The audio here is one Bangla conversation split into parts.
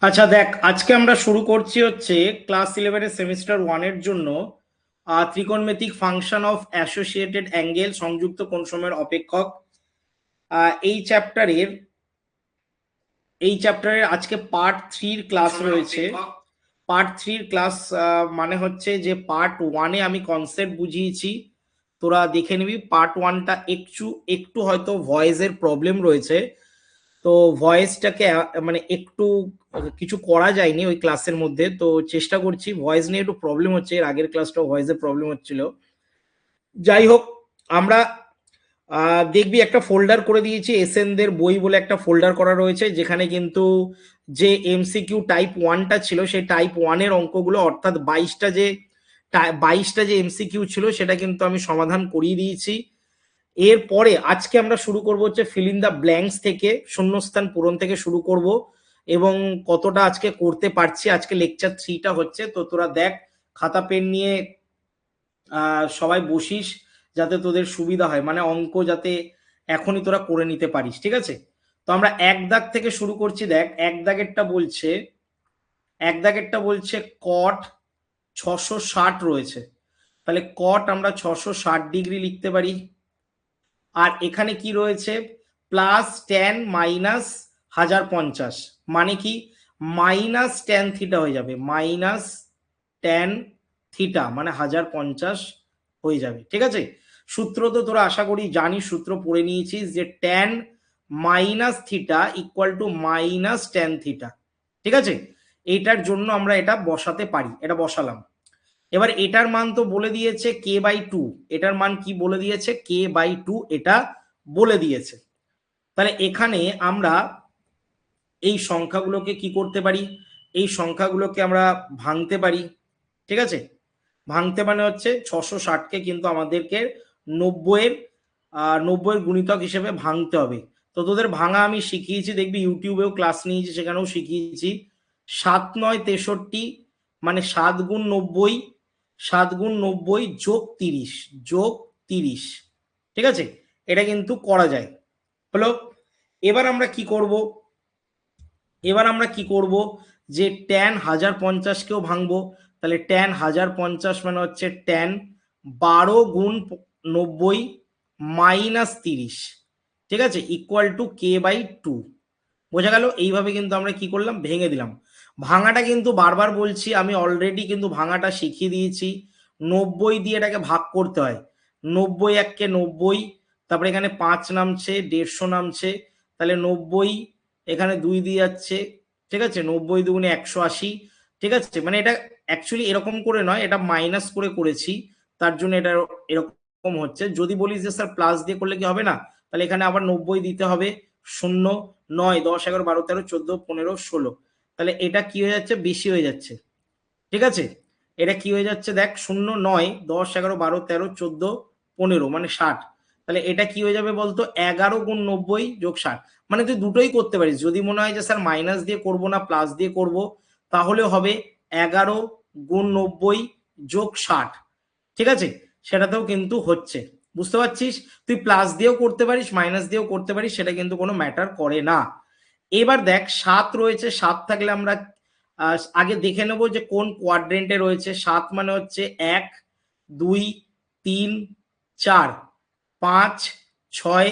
আচ্ছা দেখ, আজকে আমরা শুরু করছি হচ্ছে ক্লাস 11 সেমিস্টার 1 এর জন্য ত্রিকোণমিতিক ফাংশন অফ অ্যাসোসিয়েটেড অ্যাঙ্গেল, সংযুক্ত কোণসমূহের অপেক্ষক। এই চ্যাপ্টারের আজকে পার্ট 3 ক্লাস রয়েছে। পার্ট 3 ক্লাস মানে হচ্ছে যে পার্ট 1-এ আমি কনসেপ্ট বুঝিয়েছি, তোরা দেখে নিবি। পার্ট 1টা একটু একটু হয়তো ভয়েসের প্রবলেম রয়েছে, তো ভয়েসটাকে মানে একটু কিছু করা যায়নি ওই ক্লাসের মধ্যে, তো চেষ্টা করছি। ভয়েস নিয়ে একটু প্রবলেম হচ্ছে, এর আগের ক্লাসটাও ভয়েসের প্রবলেম হচ্ছিল। যাই হোক, আমরা দেখবি একটা ফোল্ডার করে দিয়েছি, এসএনদের বই বলে একটা ফোল্ডার করা রয়েছে, যেখানে কিন্তু যে এমসিকিউ টাইপ 1টা ছিল সেই টাইপ 1-এর অঙ্কগুলো, অর্থাৎ 22টা যে এমসিকিউ ছিল সেটা কিন্তু আমি সমাধান করিয়ে দিয়েছি। এরপরে আজকে আমরা শুরু করব হচ্ছে ফিল ইন দ্য ব্ল্যাঙ্কস থেকে, শূন্যস্থান পূরণ থেকে শুরু করব। এবং কতটা আজকে করতে পারছি, আজকে লেকচার 3টা হচ্ছে, তো তোরা দেখ, খাতা পেন নিয়ে সবাই বসিস, যাতে তোদের সুবিধা হয়, মানে অঙ্ক যাতে এখনই তোরা করে নিতে পারিস, ঠিক আছে? তো আমরা 1 দাগ থেকে শুরু করছি। দেখ, 1 দাগেরটা বলছে কট 660 রয়েছে, তাহলে কট আমরা 660 ডিগ্রি লিখতে পারি। আর এখানে কি রয়েছে, +10 - 1050, মানে কি -tan θ হয়ে যাবে, -tan θ মানে 1050 হয়ে যাবে, ঠিক আছে? সূত্র তো তোরা আশা করি জানিস, সূত্র পড়ে নিয়েছিস যে tan - θ -tan θ, ঠিক আছে? এইটার জন্য আমরা এটা বসাতে পারি, এটা বসালাম। এবার এটার মান তো বলে দিয়েছে k/2, এটার মান কি বলে দিয়েছে, k/2 এটা বলে দিয়েছে। তাহলে এখানে আমরা এই সংখ্যাগুলোকে কি করতে পারি, এই সংখ্যাগুলোকে আমরা ভাঙতে পারি, ঠিক আছে? ভাঙতে মানে হচ্ছে 660কে কিন্তু আমাদেরকে 90-এর গুণিতক হিসেবে ভাঙতে হবে। তো তোদের ভাঙা আমি শিখিয়েছি, দেখবি ইউটিউবেও ক্লাস নিয়েছি, সেখানেও শিখিয়েছি। 7×9 = 63, মানে 7 × 90, 7 × 90 +30 ঠিক আছে? এটা কিন্তু করা যায়, হলো। এবার আমরা কি করব, যে tan 1050কেও ভাঙবো। তাহলে tan 1050 মানে হচ্ছে tan 12 × 90 - 30, ঠিক আছে, = k/2। বোঝা গেল? এইভাবে কিন্তু আমরা কি করলাম, ভেঙে দিলাম। ভাঙাটা কিন্তু বারবার বলছি, আমি অলরেডি কিন্তু ভাঙাটা শিখিয়ে দিয়েছি। 90 দিয়ে এটাকে ভাগ করতে হয়, 90 × 1 = 90, তারপরে এখানে 5 নামছে, 150 নামছে, তাহলে 90, এখানে 2 দিয়ে যাচ্ছে, ঠিক আছে, 90 × 2 = 180, ঠিক আছে? মানে এটা অ্যাকচুয়ালি এরকম করে নয়, এটা মাইনাস করে করেছি, তার জন্য এটা এরকম হচ্ছে। যদি বলিস যে স্যার প্লাস দিয়ে করলে কি হবে না, তাহলে এখানে আবার 90 দিতে হবে, 0, 9, 10, 11, 12, 13, 14, 15, 16, তাহলে এটা কি হয়ে যাচ্ছে, বেশি হয়ে যাচ্ছে, ঠিক আছে? এটা কি হয়ে যাচ্ছে দেখ, 0, 9, 10, 11, 12, 13, 14, 15 মানে 60, তাহলে এটা কি হয়ে যাবে বলতো, 11 × 90 + 60। মানে তুই দুটোই করতে পারিস, যদি মনে হয় যে স্যার মাইনাস দিয়ে করব না প্লাস দিয়ে করব, তাহলে হবে 11 × 90 + 60, ঠিক আছে? সেটাতেও কিন্তু হচ্ছে, বুঝতে পারছিস? তুই প্লাস দিয়েও করতে পারিস, মাইনাস দিয়েও করতে পারিস, সেটা কিন্তু কোনো ম্যাটার করে না। এবার দেখ 7 রয়েছে, 7 থাকলে আমরা আগে দেখে নেব যে কোন কোয়াড্রেন্টে রয়েছে। 7 মানে হচ্ছে 1, 2, 3, 4, 5, 6,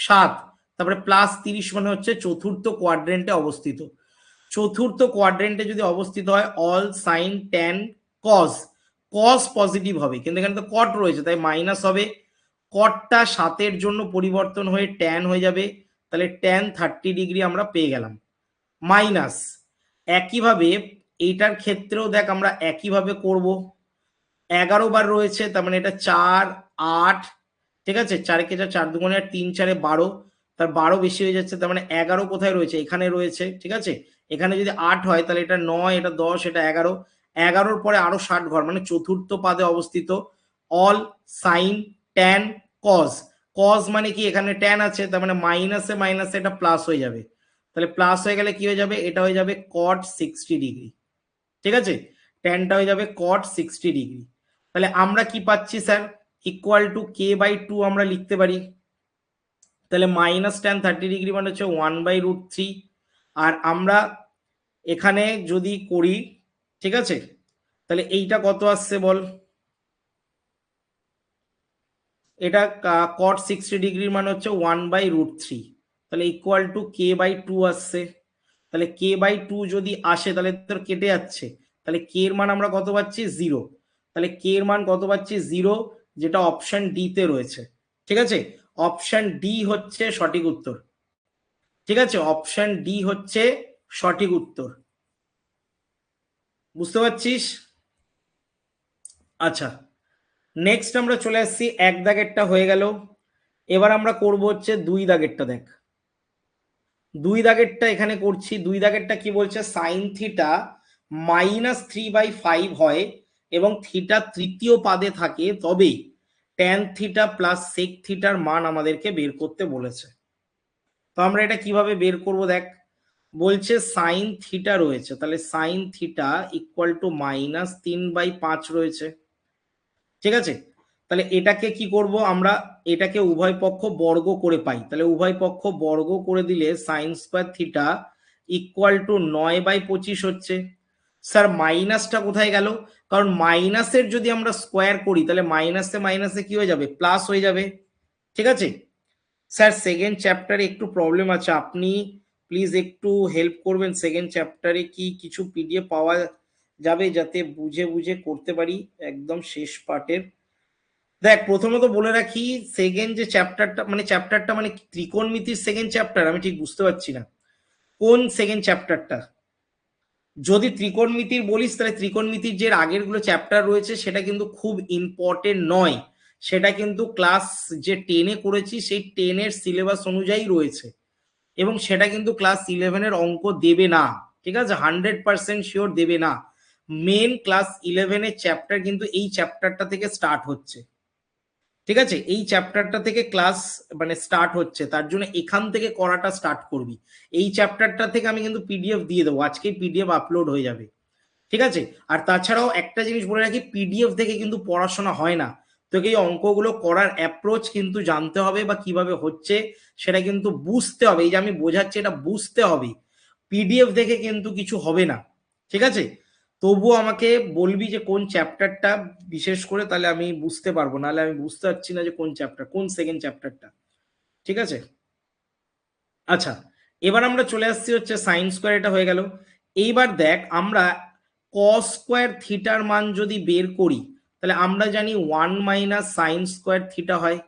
7, তারপরে +30 মানে হচ্ছে চতুর্থ কোয়াড্রেন্টে অবস্থিত। চতুর্থ কোয়াড্রেন্টে যদি অবস্থিত হয়, all sine tan cos, cos positive হবে, কিন্তু এখানে তো কট রয়েছে তাই মাইনাস হবে। কটটা 7-এর জন্য পরিবর্তন হয়ে ট্যান হয়ে যাবে, তাহলে ট্যান 30 ডিগ্রি আমরা পেয়ে গেলাম। মাইনাস, একইভাবে এইটার ক্ষেত্রেও দেখ আমরা একইভাবে করব। 11 বার রয়েছে, তার মানে এটা 4, 8, ঠিক আছে, 4 কে 4, 4 দুগুণে 8, 3 4 12, তার 12 বেশি হয়ে যাচ্ছে, তার মানে 11 কোথায় রয়েছে, এখানে রয়েছে, ঠিক আছে? এখানে যদি 8 হয় তাহলে এটা 9, এটা 10, এটা 11, 11-র পরে আরো 60 ঘর, মানে চতুর্থ পাদে অবস্থিত। All sine tan cos, cos মানে কি, এখানে ট্যান আছে, তার মানে মাইনাসে মাইনাসে এটা প্লাস হয়ে যাবে, তাহলে প্লাস হয়ে গেলে কি হয়ে যাবে, এটা হয়ে যাবে কট 60 ডিগ্রি, ঠিক আছে? ট্যানটা হয়ে যাবে কট 60 ডিগ্রি। তাহলে আমরা কি পাচ্ছি স্যার, = k/2 আমরা লিখতে পারি, তাহলে -tan30° মানে হচ্ছে 1/√3। আর আমরা এখানে যদি করি, ঠিক আছে, তাহলে এইটা কত আসছে বল? এটা cot 60° মানে হচ্ছে 1/√3, তাহলে ইকুয়াল টু k/2 আসছে। তাহলে k/2 যদি আসে তাহলে তোর কেটে যাচ্ছে, তাহলে k এর মান আমরা কত পাচ্ছি? 0। তাহলে k এর মান কত পাচ্ছি? 0, যেটা অপশন ডি তে রয়েছে। ঠিক আছে, অপশন ডি হচ্ছে সঠিক উত্তর। ঠিক আছে, অপশন ডি হচ্ছে সঠিক উত্তর। বুঝতে পারছিস? আচ্ছা, নেক্সট আমরা চলে আসছি, এক দাগেরটা হয়ে গেল। এবার আমরা করব হচ্ছে দুই দাগেরটা। দেখ, দুই দাগেরটা এখানে করছি। দুই দাগেরটা কি বলছে? সাইন থিটা -3/5 হয় এবং থিটা তৃতীয় পাদে থাকে, তবেই ট্যান থিটা প্লাস সেক থিটার মান আমাদেরকে বের করতে বলেছে। তো আমরা এটা কিভাবে বের করব? দেখ, বলছে সাইন থিটা রয়েছে, তাহলে সাইন থিটা ইকুয়াল টু -3/5 রয়েছে। ঠিক আছে, তাহলে এটাকে কি করব আমরা? এটাকে উভয় পক্ষ বর্গ করে পাই, তাহলে উভয় পক্ষ বর্গ করে দিলে sign square theta equal to 9/25 হচ্ছে। স্যার মাইনাসটা কোথায় গেল? কারণ মাইনাসের যদি আমরা স্কোয়ার করি তাহলে মাইনাসে মাইনাসে কি হয়ে যাবে? প্লাস হয়ে যাবে। ঠিক আছে স্যার, সেকেন্ড চ্যাপ্টারে একটু প্রবলেম আছে, আপনি প্লিজ একটু হেল্প করবেন। সেকেন্ড চ্যাপ্টারে কি কিছু পিডিএফ পাওয়া যাবে যাতে বুঝে বুঝে করতে পারি একদম শেষ পার্টের? দেখ, প্রথমত বলে রাখি, সেকেন্ড যে চ্যাপ্টারটা মানে ত্রিকোণমিতির সেকেন্ড চ্যাপ্টার, আমি ঠিক বুঝতে পারছি না কোন সেকেন্ড চ্যাপ্টারটা। যদি ত্রিকোণমিতির বলিস তাহলে ত্রিকোণমিতির যে আগের গুলো চ্যাপ্টার রয়েছে সেটা কিন্তু খুব ইম্পর্টেন্ট নয়, সেটা কিন্তু ক্লাস যে 10-এ করেছি সেই 10-এর সিলেবাস অনুযায়ী রয়েছে, এবং সেটা কিন্তু ক্লাস 11-এর অঙ্ক দেবে না। ঠিক আছে, 100% শিওর দেবে না। মেন ক্লাস 11-এর চ্যাপ্টার কিন্তু এই চ্যাপ্টারটা থেকে স্টার্ট হচ্ছে। ঠিক আছে, এই চ্যাপ্টারটা থেকে ক্লাস মানে স্টার্ট হচ্ছে, তার জন্য এখান থেকে করাটা স্টার্ট করবি। এই চ্যাপ্টারটা থেকে আমি কিন্তু পিডিএফ দিয়ে দেবো, আজকেই পিডিএফ আপলোড হয়ে যাবে। ঠিক আছে, আর তাছাড়াও একটা জিনিস বলে রাখি, পিডিএফ থেকে কিন্তু পড়াশোনা হয় না। তোকে এই অঙ্কগুলো করার অ্যাপ্রোচ কিন্তু জানতে হবে, বা কিভাবে হচ্ছে সেটা কিন্তু বুঝতে হবে। এই যে আমি বোঝাচ্ছি এটা বুঝতে হবে, পিডিএফ দেখে কিন্তু কিছু হবে না। ঠিক আছে, তবুও আমাকে বলবি যে কোন চ্যাপ্টারটা বিশেষ করে, তাহলে আমি বুঝতে পারবো, নাহলে আমি বুঝতে পারছি না যে কোন চ্যাপ্টার, কোন সেকেন্ড চ্যাপ্টারটা। ঠিক আছে, আচ্ছা, এবার আমরা চলে আসছি হচ্ছে সাইন স্কোয়ার, এটা হয়ে গেল। এইবার দেখ, আমরা কস স্কোয়ার থিটার মান যদি বের করি তাহলে আমরা জানি 1 - sin² থিটা হয়।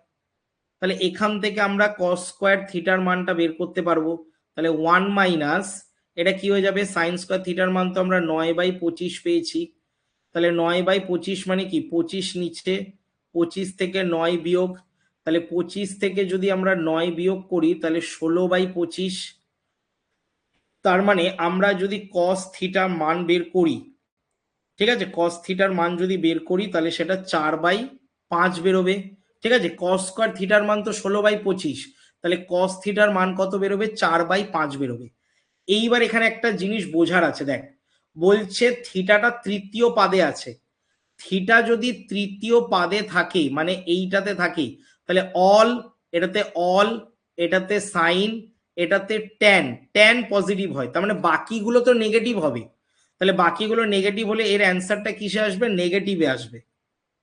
তাহলে এখান থেকে আমরা কস স্কোয়ার থিটার মানটা বের করতে পারবো। তাহলে 1 মাইনাস, এটা কি হয়ে যাবে? সাইন স্কোয়ার থিটার মান তো আমরা 9/25 পেয়েছি। তাহলে 9/25 মানে কি? 25 নিচে, 25 থেকে 9 বিয়োগ, তাহলে 25 থেকে যদি আমরা 9 বিয়োগ করি তাহলে 16/25। তার মানে আমরা যদি কস থিটার মান বের করি, ঠিক আছে, কস থিটার মান যদি বের করি তাহলে সেটা 4/5 বেরোবে। ঠিক আছে, কস স্কোয়ার থিটার মান তো 16/25, তাহলে কস থিটার মান কত বেরোবে? 4/5 বেরোবে। এইবার এখানে একটা জিনিস বোঝার আছে। দেখ, বলছে থিটাটা তৃতীয় পাদে আছে। থিটা যদি তৃতীয় পাদে থাকে মানে এইটাতে থাকে, তাহলে অল, এটাতে অল, এটাতে সাইন, এটাতে ট্যান, ট্যান পজিটিভ হয়, তার মানে বাকিগুলো তো নেগেটিভ হবে। তাহলে বাকিগুলো নেগেটিভ হলে এর অ্যান্সারটা কিসে আসবে? নেগেটিভে আসবে।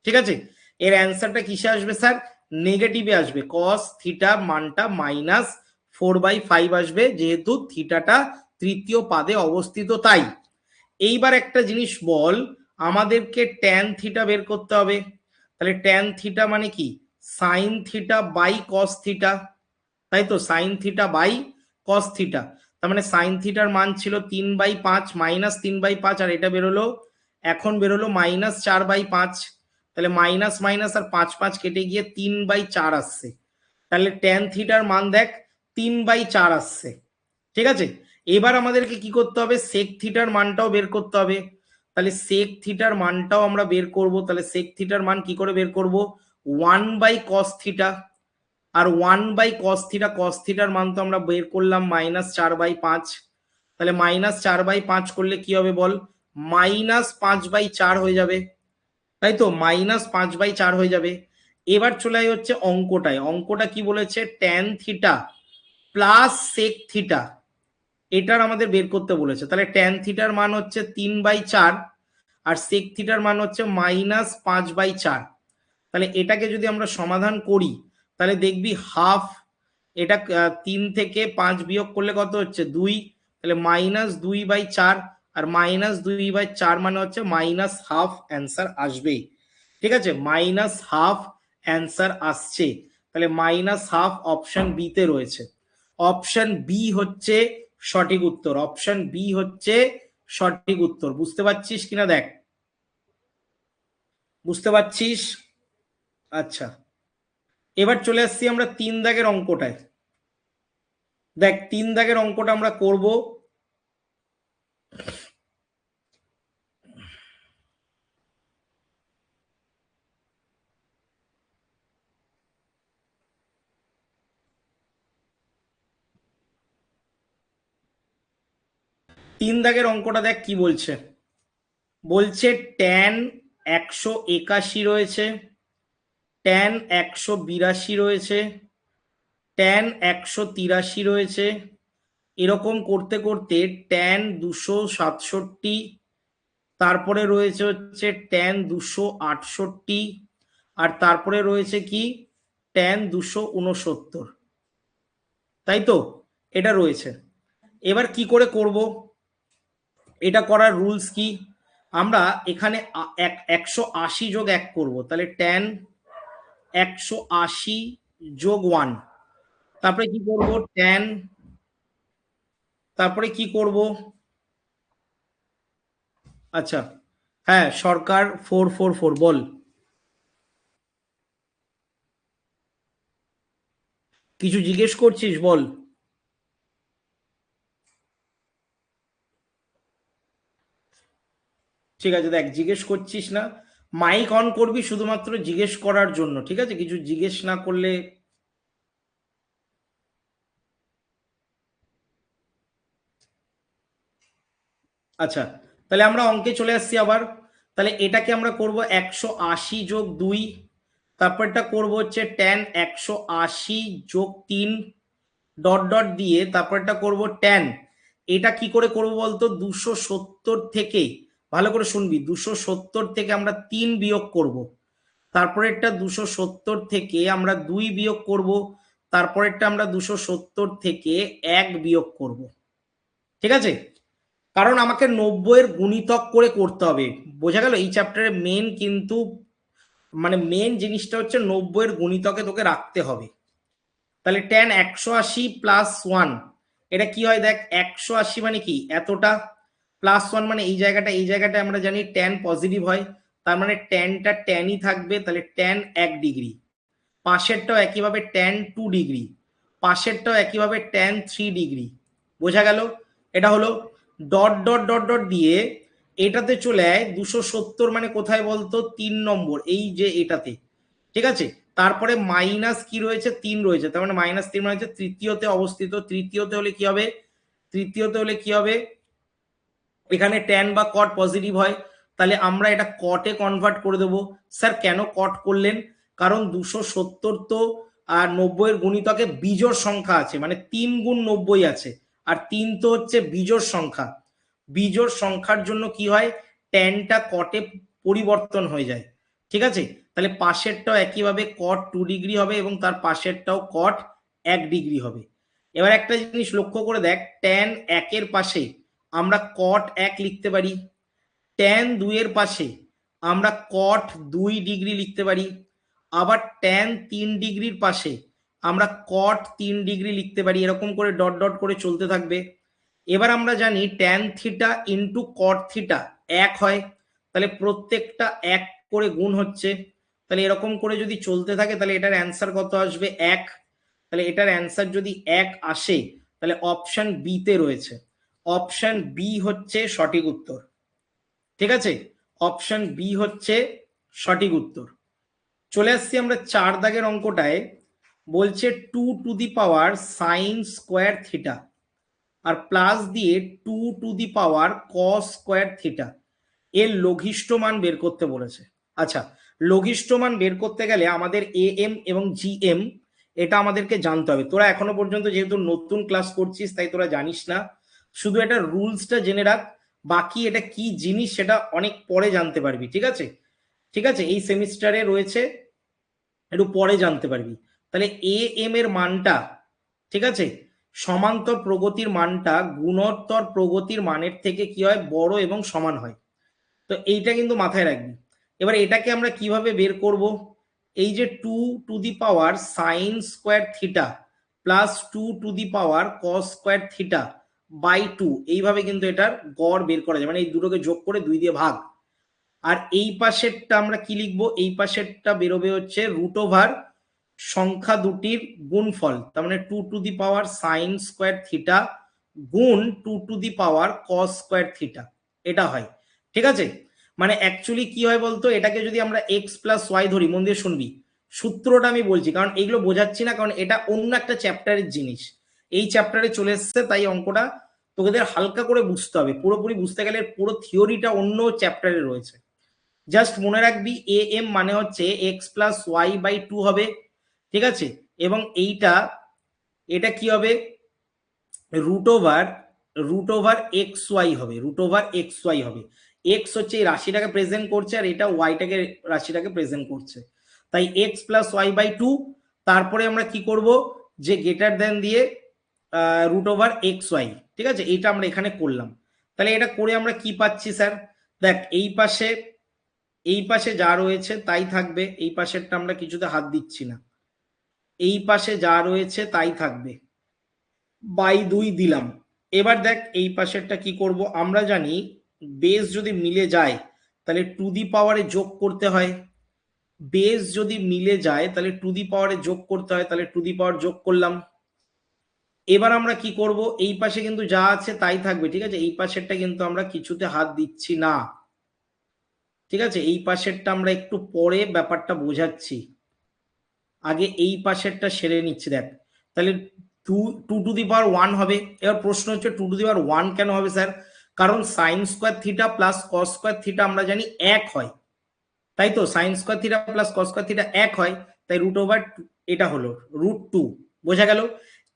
ঠিক আছে, এর অ্যান্সারটা কিসে আসবে স্যার? নেগেটিভে আসবে। কস থিটা মানটা -4/5 আসবে, যেহেতু থিটাটা তৃতীয় পাদে অবস্থিত তাই। এইবার একটা জিনিস বল, আমাদেরকে ট্যান থিটা বের করতে হবে। তাহলে ট্যান থিটা মানে কি? Sine theta by cos theta, তাই তো, sine theta by cos theta. তার মানে সাইন থিটার মান ছিল 3/5 -3/5, আর এটা বেরোলো, এখন বেরোলো -4/5। তাহলে মাইনাস মাইনাস আর 5 5 কেটে গিয়ে 3/4 আসছে। তাহলে ট্যান থিটার মান দেখ 3/4 আসছে। ঠিক আছে, এবার আমাদেরকে কি করতে হবে? সেক থিটার মানটাও বের করতে হবে। তাহলে সেক থিটার মানটাও আমরা বের করব। তাহলে সেক থিটার মান কি করে বের করব? 1/cos থিটা, আর 1/cos থিটা, কস থিটার মান তো আমরা বের করলাম -4/5। তাহলে -4/5 করলে কি হবে বল? -5/4 হয়ে যাবে, তাই তো, -5/4 হয়ে যাবে। এবার চলে যাই হচ্ছে অঙ্কটায়। অঙ্কটা কি বলেছে? Tan theta plus sec theta, এটার আমাদের বের করতে বলেছে। তাহলে ট্যান থিটার মান হচ্ছে 3/4 আর সেক থিটার মান হচ্ছে -5/4। তাহলে এটাকে যদি আমরা সমাধান করি তাহলে দেখবি হাফ, এটা 3 থেকে 5 বিয়োগ করলে কত হচ্ছে? 2। তাহলে -2/4 আর -2/4 মানে হচ্ছে -1/2 অ্যান্সার আসবেই। ঠিক আছে, -1/2 অ্যান্সার আসছে। তাহলে -1/2 অপশন বি তে রয়েছে। অপশন বি হচ্ছে সঠিক উত্তর। অপশন বি হচ্ছে সঠিক উত্তর। বুঝতে পারছিস কিনা দেখ, বুঝতে পারছিস? আচ্ছা, এবার চলে আসছি আমরা 3 দাগের অঙ্কটায়। দেখ 3 দাগের অঙ্কটা আমরা করব। 3 দাগের অঙ্কটা দেখ কি বলছে। বলছে ট্যান 181 রয়েছে, ট্যান 182 রয়েছে, ট্যান 183 রয়েছে, এরকম করতে করতে ট্যান 267, তারপরে রয়েছে হচ্ছে ট্যান 268, আর তারপরে রয়েছে কি ট্যান 269, তাই তো? এটা রয়েছে। এবার কি করে করব? এটা করার রুলস কি? আমরা এখানে 180 যোগ 1 করব, তাহলে ট্যান 180 যোগ 1। তারপরে কি করব? ট্যান, তারপরে কি করব? আচ্ছা, হ্যাঁ, সরকার 444 বল। কিছু জিজ্ঞেস করছিস? বল। ঠিক আছে, দেখ জিজ্ঞেস করছিস না, মাইক অন করবি শুধুমাত্র জিজ্ঞেস করার জন্য, ঠিক আছে? কিছু জিজ্ঞেস না করলে। আচ্ছা, তাহলে আমরা অঙ্কে চলে আসছি আবার। তাহলে এটাকে আমরা করব 180 যোগ 2, তারপরটা করব হচ্ছে ট্যান 180 যোগ 3 ডট ডট দিয়ে, তারপরটা করব ট্যান, এটা কি করে করব বলতো? 270 থেকে, ভালো করে শুনবি, 270 থেকে আমরা 3 বিয়োগ করব, তারপরেরটা 270 থেকে আমরা 2 বিয়োগ করব, তারপরেরটা আমরা 270 থেকে 1 বিয়োগ করব। ঠিক আছে, কারণ আমাকে 90 এর গুণিতক করে করতে হবে। বোঝা গেল? এই চ্যাপ্টারে মেন কিন্তু, মানে মেন জিনিসটা হচ্ছে 90 এর গুণিতকে তোকে রাখতে হবে। তাহলে ট্যান 180 প্লাস 1, এটা কি হয় দেখ, 180 মানে কি এতটা, প্লাস 1 মানে এই জায়গাটা, এই জায়গাটা আমরা জানি ট্যান পজিটিভ হয়, তার মানে ট্যানটা ট্যানই থাকবে, তাহলে ট্যান 1 ডিগ্রি। পাশেরটাও একইভাবে ট্যান 2 ডিগ্রি, পাশেরটাও একইভাবে ট্যান 3 ডিগ্রি। বোঝা গেল? এটা হলো ডট ডট ডট ডট দিয়ে এটাতে চলে আয় 270, মানে কোথায় বলতো? 3 নম্বর, এই যে এটাতে। ঠিক আছে, তারপরে মাইনাস কি রয়েছে? 3 রয়েছে, তার মানে -3 মানে হচ্ছে তৃতীয়তে অবস্থিত। তৃতীয়তে হলে কি হবে? তৃতীয়তে হলে কি হবে? এখানে ট্যান বা কট পজিটিভ হয়, তাহলে আমরা এটা কটে কনভার্ট করে দেবো। স্যার কেন কট করলেন? কারণ 270 তো আর 90 এর গুণিতকে বিজোড় সংখ্যা আছে, মানে 3 গুণ 90 আছে, আর 3 তো হচ্ছে বিজোড় সংখ্যা। বিজোড় সংখ্যার জন্য কি হয়? ট্যানটা কটে পরিবর্তন হয়ে যায়। ঠিক আছে, তাহলে পাশেরটাও একইভাবে কট 2 ডিগ্রি হবে এবং তার পাশেরটাও কট 1 ডিগ্রি হবে। এবার একটা জিনিস লক্ষ্য করে দেখ, ট্যান 1 এর পাশে আমরা কট 1 লিখতে পারি, ট্যান 2 এর পাশে আমরা কট 2 ডিগ্রি লিখতে পারি, আবার ট্যান 3 ডিগ্রির পাশে আমরা কট 3 ডিগ্রি লিখতে পারি, এরকম করে ডট ডট করে চলতে থাকবে। এবার আমরা জানি tan theta into cot theta 1 হয়, তাহলে প্রত্যেকটা 1 করে গুণ হচ্ছে। তাহলে এরকম করে যদি চলতে থাকে তাহলে এটার অ্যান্সার কত আসবে? 1। তাহলে এটার অ্যান্সার যদি 1 আসে তাহলে অপশন বি তে রয়েছে। অপশন বি হচ্ছে সঠিক উত্তর। ঠিক আছে, অপশন বি হচ্ছে সঠিক উত্তর। চলে আসছি আমরা 4 দাগের অঙ্কটায়। বলছে 2 to the power sine square theta আর প্লাস দিয়ে 2 to the power cos square theta এর লঘিষ্ঠ মান বের করতে বলেছে। আচ্ছা, লঘিষ্ঠ মান বের করতে গেলে আমাদের এম এবং জিএম এটা আমাদেরকে জানতে হবে। তোরা এখনো পর্যন্ত যেহেতু নতুন ক্লাস করছিস তাই তোরা জানিস না, শুধু এটা রুলসটা জেনে রাখ, বাকি এটা কি জিনিস সেটা অনেক পরে জানতে পারবি। ঠিক আছে, ঠিক আছে, এই সেমিস্টারে রয়েছে, একটু পরে জানতে পারবি। তাহলে এ এম এর মানটা, ঠিক আছে, সমান্তর প্রগতির মানটা গুণোত্তর প্রগতির মানের থেকে কি হয়, বড় এবং সমান হয়। তো এইটা কিন্তু মাথায় রাখবি। এবার এটাকে আমরা কিভাবে বের করব, এই যে 2 to the power sine square theta plus 2 to the power cos square theta by 2, এইভাবে কিন্তু এটার গড় বের করা যায়, মানে এই দুটোকে যোগ করে 2 দিয়ে ভাগ। আর এই পাশেরটা আমরা কি লিখবো, এই পাশেরটা বেরোবে হচ্ছে √ওভার সংখ্যা দুটির গুণফল, তার মানে 2 to the power sine square theta গুণ 2 to the power cos square theta, এটা হয়। ঠিক আছে, মানে অ্যাকচুয়ালি কি হয় বলতো, এটাকে যদি আমরা এক্স প্লাস ওয়াই ধরি, মন দিয়ে শুনবি, সূত্রটা আমি বলছি কারণ এইগুলো বোঝাচ্ছি না, কারণ এটা অন্য একটা চ্যাপ্টারের জিনিস, এই চ্যাপ্টারে চলে এসছে, তাই অঙ্কটা তোদের হালকা করে বুঝতে হবে, পুরোপুরি বুঝতে গেলে পুরো থিওরিটা অন্য চ্যাপ্টারে রয়েছে। জাস্ট মনে রাখবি এ এম মানে হচ্ছে এক্স প্লাস ওয়াই বাই 2 হবে। ঠিক আছে, এবং এটা কি হবে, রুট ওভার এক্স ওয়াই হবে, এক্স হচ্ছে এই রাশিটাকে প্রেজেন্ট করছে, আর এটা ওয়াইটাকে, রাশিটাকে প্রেজেন্ট করছে, তাই এক্স প্লাস ওয়াই বাই 2। তারপরে আমরা কি করব, যে গ্রেটার দেন দিয়ে √ওভার এক্স ওয়াই। ঠিক আছে, এটা আমরা এখানে করলাম। তাহলে এটা করে আমরা কি পাচ্ছি স্যার, দেখ এই পাশে যা রয়েছে তাই থাকবে, এই পাশেরটা আমরা কিছুতে হাত দিচ্ছি না, এই পাশে যা রয়েছে তাই থাকবে, বাই 2 দিলাম। এবার দেখ এই পাশেরটা কি করব, আমরা জানি বেস যদি মিলে যায় তাহলে টু দি পাওয়ারে যোগ করতে হয়, বেস যদি মিলে যায় তাহলে টু দি পাওয়ারে যোগ করতে হয়, তাহলে টু দি পাওয়ার যোগ করলাম। এবার আমরা কি করব, এই পাশে কিন্তু যা আছে তাই থাকবে। ঠিক আছে, এই পাশেরটা কিন্তু আমরা কিছুতে হাত দিচ্ছি না। ঠিক আছে, এই পাশেরটা আমরা একটু পরে ব্যাপারটা বোঝাচ্ছি, আগে এই পাশেরটা সেরে নিচ্ছি। দেখ তাহলে টু টু দি পাওয়ার 1 হবে। এবার প্রশ্ন হচ্ছে 2 টু দি পাওয়ার 1 কেন হবে স্যার, কারণ sign square theta plus cos square theta আমরা জানি 1 হয়, তাই তো, sign square theta plus cos square theta 1 হয়, তাই √ওভার এটা হলো √2, বোঝা গেল।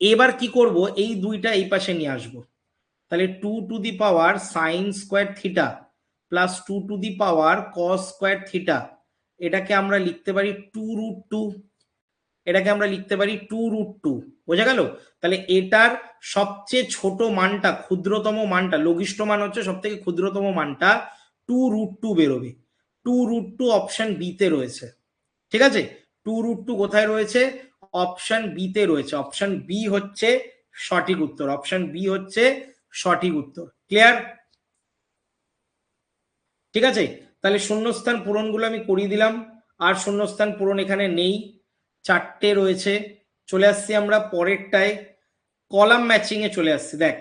এবার কি করব, এই দুইটা এই পাশে নিয়ে আসবো, তাহলে 2 to the power sine square theta plus 2 to the power cos square theta, এটাকে আমরা লিখতে পারি 2√2, এটাকে আমরা লিখতে পারি 2√2, বোঝা গেল। তাহলে এটার সবচেয়ে ছোট মানটা, ক্ষুদ্রতম মানটা, লঘিষ্ঠ মান হচ্ছে সব থেকে ক্ষুদ্রতম মানটা 2√2 বেরোবে। 2√2 অপশন বি তে রয়েছে। ঠিক আছে, 2√2 কোথায় রয়েছে, অপশন বি তে রয়েছে, অপশন বি হচ্ছে সঠিক উত্তর, অপশন বি হচ্ছে সঠিক উত্তর। ক্লিয়ার? ঠিক আছে, তাহলে শূন্যস্থান পূরণগুলো আমি করিয়ে দিলাম, আর শূন্যস্থান পূরণ এখানে নেই, 4টে রয়েছে। চলে আসছি আমরা পরেরটায়, কলাম ম্যাচিং এ চলে আসছি। দেখ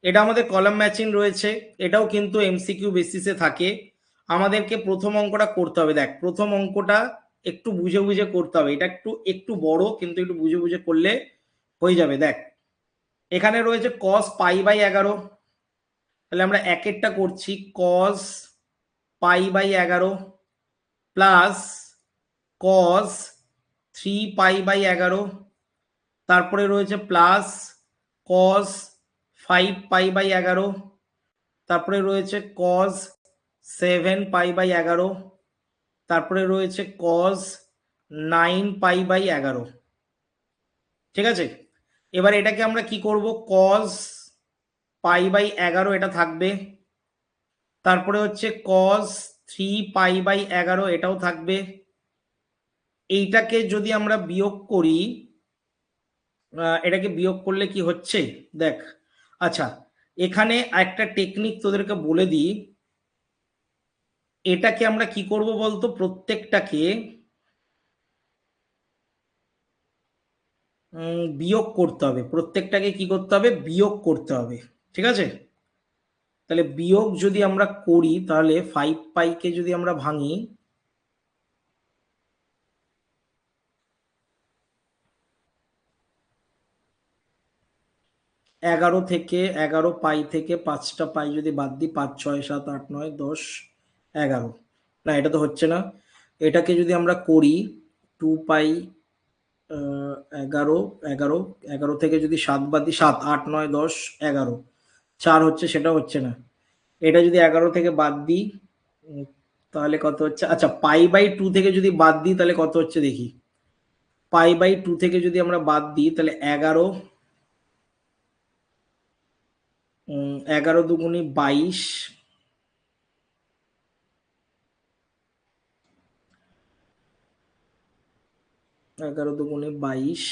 এটা আমাদের কলাম ম্যাচিং রয়েছে, এটাও কিন্তু এমসিকিউ বেসিসে থাকে। আমাদেরকে প্রথম অঙ্কটা করতে হবে। দেখ প্রথম অঙ্কটা একটু বুঝে বুঝে করতে হবে, এটা একটু একটু বড়, কিন্তু একটু বুঝে বুঝে করলে হয়ে যাবে। দেখ এখানে রয়েছে cos π/11, তাহলে আমরা একেরটা করছি, cos π/11 প্লাস cos 3π/11, তারপরে রয়েছে প্লাস cos 5π/11, তারপরে রয়েছে cos 7π/11, তারপরে রয়েছে cos 9π/11। ঠিক আছে, এবার এটাকে আমরা কি করব, cos π/11 এটা থাকবে, তারপরে হচ্ছে cos 3π/11 এটাও থাকবে। এইটাকে যদি আমরা বিয়োগ করি, এটাকে বিয়োগ করলে কি হচ্ছে দেখ, আচ্ছা এখানে একটা টেকনিক তোদেরকে বলে দিই, এটাকে আমরা কি করব বলতো, প্রত্যেকটাকে বিয়োগ করতে হবে, প্রত্যেকটাকে কি করতে হবে, বিয়োগ করতে হবে। ঠিক আছে, তাহলে বিয়োগ যদি আমরা করি, তাহলে 5π কে যদি আমরা ভাঙি, থেকে 11π থেকে 5টা পাই যদি বাদ দিই, 5 6 7 8 9 10 11, না এটা তো হচ্ছে না, এটাকে যদি আমরা করি 2 পাই 11, 11, 11 থেকে যদি 7 বাদ দিই, 7, 8, 9, 10, 11, 4 হচ্ছে, সেটা হচ্ছে না। এটা যদি 11 থেকে বাদ দিই তাহলে কত হচ্ছে? আচ্ছা, π/2 থেকে যদি বাদ দিই তাহলে কত হচ্ছে দেখি। π/2 থেকে যদি আমরা বাদ দিই তাহলে 11, 11 দুগুণে 22, 11 দুগুণে 22,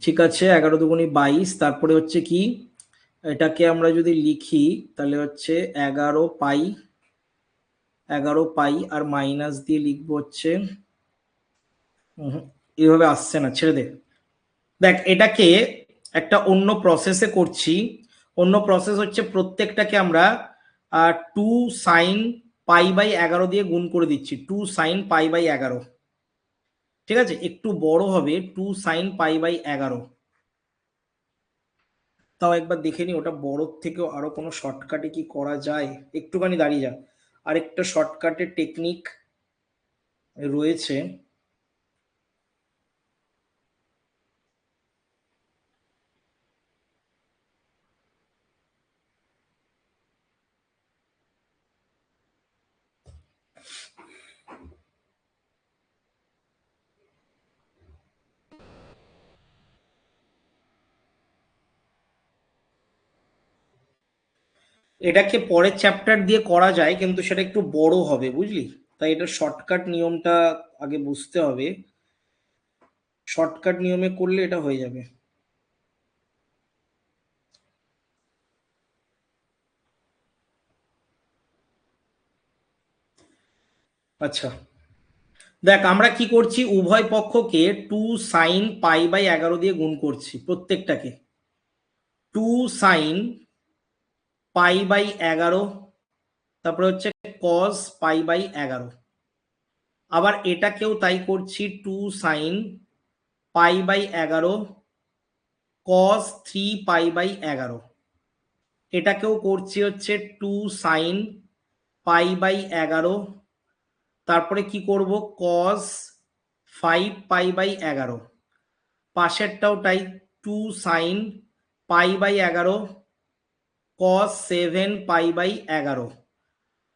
ঠিক আছে, 11 দুগুণে 22, তারপরে হচ্ছে কি, এটাকে আমরা যদি লিখি তাহলে হচ্ছে 11 পাই, 11 পাই আর মাইনাস দিয়ে লিখবো হচ্ছে, এইভাবে আসছে না, ছেড়ে দে। দেখ, এটাকে একটা অন্য প্রসেসে করছি। অন্য প্রসেস হচ্ছে প্রত্যেকটাকে আমরা 2 sin π/11 দিয়ে গুণ করে দিচ্ছি। 2 sin π/11, ঠিক আছে, একটু বড় হবে 2 sin π/11। তাও একবার দেখে নি ওটা বড়র থেকেও আরো কোনো শর্টকাটে কি করা যায়। একটুখানি দাঁড়িয়ে যা, আরেকটা শর্টকাটের টেকনিক রয়েছে। এটাকে পরের চ্যাপ্টার দিয়ে করা যায়, কিন্তু সেটা একটু বড় হবে, বুঝলি? তাই এটা শর্টকাট নিয়মটা আগে বুঝতে হবে। শর্টকাট নিয়মে করলে এটা হয়ে যাবে। আচ্ছা, দেখ আমরা কি করছি, উভয় পক্ষকে 2 sin π/11 দিয়ে গুণ করছি প্রত্যেকটাকে। 2 sin π/11, তারপরে হচ্ছে cos π/11। আবার এটাকেও তাই করছি, 2 sin π/11 cos 3π/11। এটাকেও করছি হচ্ছে 2 sin π/11, তারপরে কি করব, cos 5π/11। পাশেরটাও তাই, 2 sin π/11 cos 7π/11।